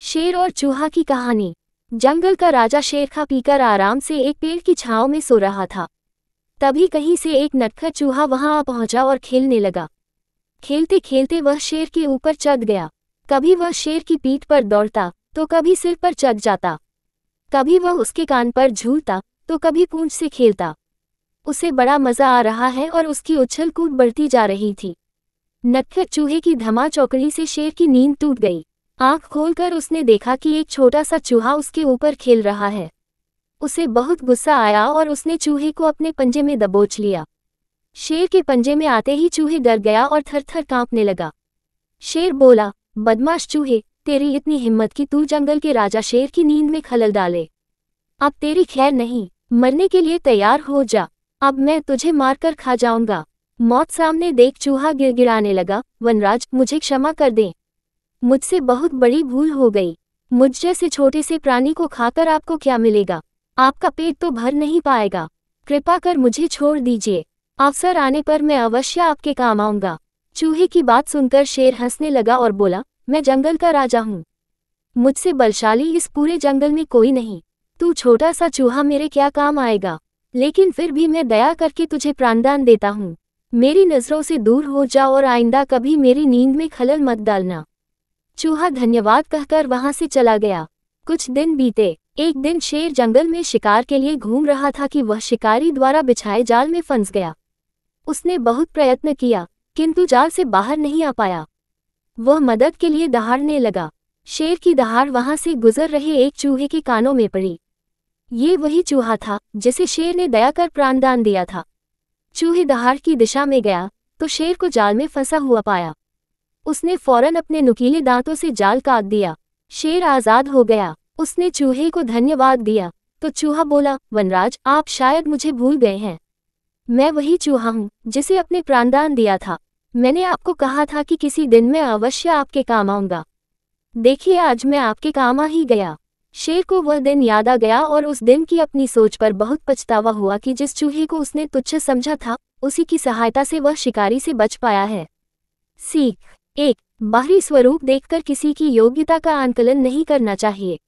शेर और चूहा की कहानी। जंगल का राजा शेर खा पीकर आराम से एक पेड़ की छांव में सो रहा था। तभी कहीं से एक नटखट चूहा वहां आ पहुंचा और खेलने लगा। खेलते खेलते वह शेर के ऊपर चढ़ गया। कभी वह शेर की पीठ पर दौड़ता तो कभी सिर पर चढ़ जाता। कभी वह उसके कान पर झूलता तो कभी पूंछ से खेलता। उसे बड़ा मजा आ रहा है और उसकी उछल कूद बढ़ती जा रही थी। नटखट चूहे की धमा चौकड़ी से शेर की नींद टूट गई। आंख खोलकर उसने देखा कि एक छोटा सा चूहा उसके ऊपर खेल रहा है। उसे बहुत गुस्सा आया और उसने चूहे को अपने पंजे में दबोच लिया। शेर के पंजे में आते ही चूहे डर गया और थर-थर कांपने लगा। शेर बोला, बदमाश चूहे, तेरी इतनी हिम्मत कि तू जंगल के राजा शेर की नींद में खलल डाले। अब तेरी खैर नहीं, मरने के लिए तैयार हो जा। अब मैं तुझे मारकर खा जाऊंगा। मौत सामने देख चूहा गिड़गिड़ाने लगा, वनराज, मुझे क्षमा कर दें। मुझसे बहुत बड़ी भूल हो गई। मुझ जैसे छोटे से प्राणी को खाकर आपको क्या मिलेगा? आपका पेट तो भर नहीं पाएगा। कृपा कर मुझे छोड़ दीजिए। अवसर आने पर मैं अवश्य आपके काम आऊंगा। चूहे की बात सुनकर शेर हंसने लगा और बोला, मैं जंगल का राजा हूँ। मुझसे बलशाली इस पूरे जंगल में कोई नहीं। तू छोटा सा चूहा मेरे क्या काम आएगा? लेकिन फिर भी मैं दया करके तुझे प्राणदान देता हूँ। मेरी नजरों से दूर हो जा और आइंदा कभी मेरी नींद में खलल मत डालना। चूहा धन्यवाद कहकर वहां से चला गया। कुछ दिन बीते। एक दिन शेर जंगल में शिकार के लिए घूम रहा था कि वह शिकारी द्वारा बिछाए जाल में फंस गया। उसने बहुत प्रयत्न किया, किंतु जाल से बाहर नहीं आ पाया। वह मदद के लिए दहाड़ने लगा। शेर की दहाड़ वहां से गुजर रहे एक चूहे के कानों में पड़ी। ये वही चूहा था जिसे शेर ने दया कर प्राणदान दिया था। चूहे दहाड़ की दिशा में गया तो शेर को जाल में फंसा हुआ पाया। उसने फौरन अपने नुकीले दांतों से जाल काट दिया। शेर आजाद हो गया। उसने चूहे को धन्यवाद दिया तो चूहा बोला, वनराज, आप शायद मुझे भूल गए हैं। मैं वही चूहा हूँ जिसे अपने प्राणदान दिया था। मैंने आपको कहा था कि किसी दिन मैं अवश्य आपके काम आऊंगा। देखिए, आज मैं आपके काम आ ही गया। शेर को वह दिन याद आ गया और उस दिन की अपनी सोच पर बहुत पछतावा हुआ कि जिस चूहे को उसने तुच्छ समझा था, उसी की सहायता से वह शिकारी से बच पाया है। सीख 1. बाहरी स्वरूप देखकर किसी की योग्यता का आंकलन नहीं करना चाहिए।